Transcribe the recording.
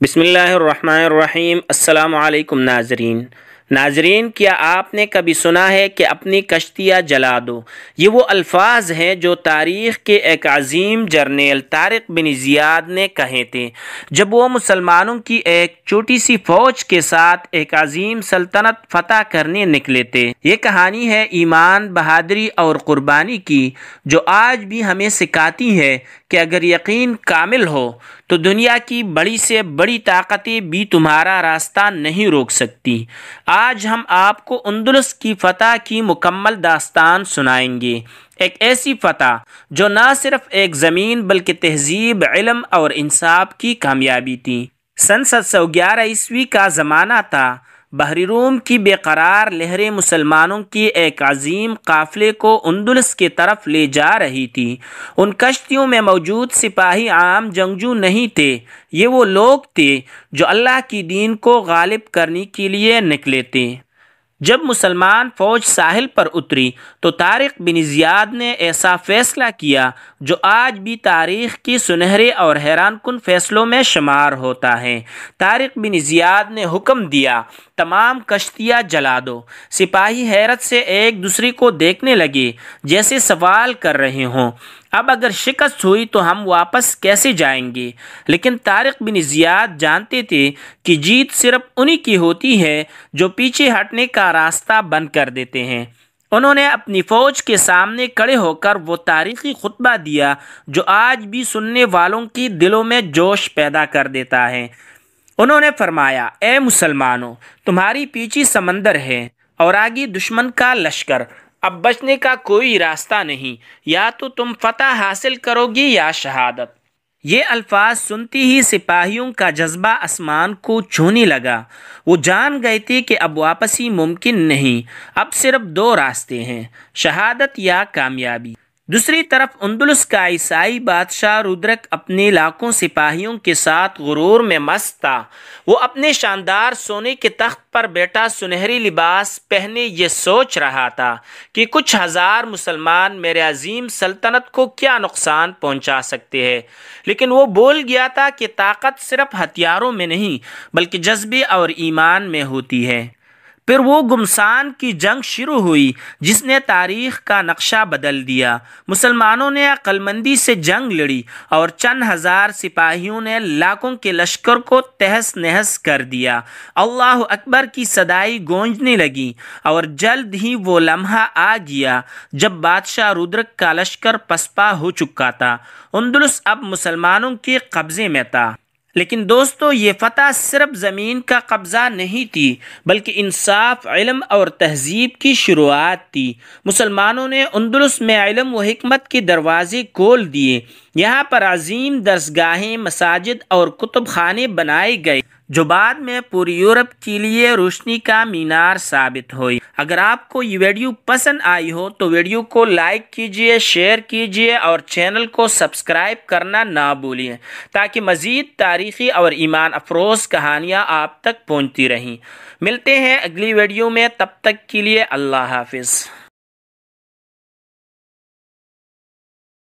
بسم اللہ الرحمن الرحیم۔ السلام علیکم ناظرین، کیا آپ نے کبھی سنا ہے کہ اپنی کشتیاں جلا دو؟ یہ وہ الفاظ ہیں جو تاریخ کے ایک عظیم جرنیل طارق بن زیاد نے کہے تھے جب وہ مسلمانوں کی ایک چھوٹی سی فوج کے ساتھ ایک عظیم سلطنت فتح کرنے نکلے تھے۔ یہ کہانی ہے ایمان، بہادری اور قربانی کی، جو آج بھی ہمیں سکھاتی ہے کہ اگر یقین کامل ہو تو دنیا کی بڑی سے بڑی طاقتیں بھی تمہارا راستہ نہیں روک سکتی۔ آج ہم آپ کو اندلس کی فتح کی مکمل داستان سنائیں گے، ایک ایسی فتح جو نہ صرف ایک زمین بلکہ تہذیب، علم اور انصاف کی کامیابی تھی۔ سن 711 کا زمانہ تھا۔ بحر روم کی بے قرار لہریں مسلمانوں کی ایک عظیم قافلے کو اندلس کی طرف لے جا رہی تھی۔ ان کشتیوں میں موجود سپاہی عام جنگجو نہیں تھے، یہ وہ لوگ تھے جو اللہ کی دین کو غالب کرنے کے لیے نکلے تھے۔ جب مسلمان فوج ساحل پر اتری تو طارق بن زیاد نے ایسا فیصلہ کیا جو آج بھی تاریخ کی سنہرے اور حیران کن فیصلوں میں شمار ہوتا ہے۔ طارق بن زیاد نے حکم دیا، تمام کشتیاں جلا دو۔ سپاہی حیرت سے ایک دوسرے کو دیکھنے لگے، جیسے سوال کر رہے ہوں، اب اگر شکست ہوئی تو ہم واپس کیسے جائیں گے؟ لیکن طارق بن زیاد جانتے تھے کہ جیت صرف انہی کی ہوتی ہے جو پیچھے ہٹنے کا راستہ بند کر دیتے ہیں۔ انہوں نے اپنی فوج کے سامنے کھڑے ہو کر وہ تاریخی خطبہ دیا جو آج بھی سننے والوں کی دلوں میں جوش پیدا کر دیتا ہے۔ انہوں نے فرمایا، اے مسلمانوں، تمہاری پیچھے سمندر ہے اور آگے دشمن کا لشکر، اب بچنے کا کوئی راستہ نہیں، یا تو تم فتح حاصل کرو گے یا شہادت۔ یہ الفاظ سنتی ہی سپاہیوں کا جذبہ آسمان کو چھونے لگا۔ وہ جان گئے تھے کہ اب واپسی ممکن نہیں، اب صرف دو راستے ہیں، شہادت یا کامیابی۔ دوسری طرف اندلس کا عیسائی بادشاہ رودرک اپنے لاکھوں سپاہیوں کے ساتھ غرور میں مست تھا۔ وہ اپنے شاندار سونے کے تخت پر بیٹھا سنہری لباس پہنے یہ سوچ رہا تھا کہ کچھ ہزار مسلمان میرے عظیم سلطنت کو کیا نقصان پہنچا سکتے ہیں، لیکن وہ بول گیا تھا کہ طاقت صرف ہتھیاروں میں نہیں بلکہ جذبے اور ایمان میں ہوتی ہے۔ پھر وہ گمسان کی جنگ شروع ہوئی جس نے تاریخ کا نقشہ بدل دیا۔ مسلمانوں نے عقل مندی سے جنگ لڑی اور چند ہزار سپاہیوں نے لاکھوں کے لشکر کو تہس نہس کر دیا۔ اللہ اکبر کی صدائیں گونجنے لگی اور جلد ہی وہ لمحہ آ گیا جب بادشاہ رودرک کا لشکر پسپا ہو چکا تھا۔ اندلس اب مسلمانوں کے قبضے میں تھا۔ لیکن دوستو، یہ فتح صرف زمین کا قبضہ نہیں تھی بلکہ انصاف، علم اور تہذیب کی شروعات تھی۔ مسلمانوں نے اندلس میں علم و حکمت کے دروازے کھول دیے۔ یہاں پر عظیم درسگاہیں، مساجد اور کتب خانے بنائے گئے جو بعد میں پوری یورپ کے لیے روشنی کا مینار ثابت ہوئی۔ اگر آپ کو یہ ویڈیو پسند آئی ہو تو ویڈیو کو لائک کیجئے، شیئر کیجئے اور چینل کو سبسکرائب کرنا نہ بھولیں تاکہ مزید تاریخی اور ایمان افروز کہانیاں آپ تک پہنچتی رہیں۔ ملتے ہیں اگلی ویڈیو میں، تب تک کے لیے اللہ حافظ۔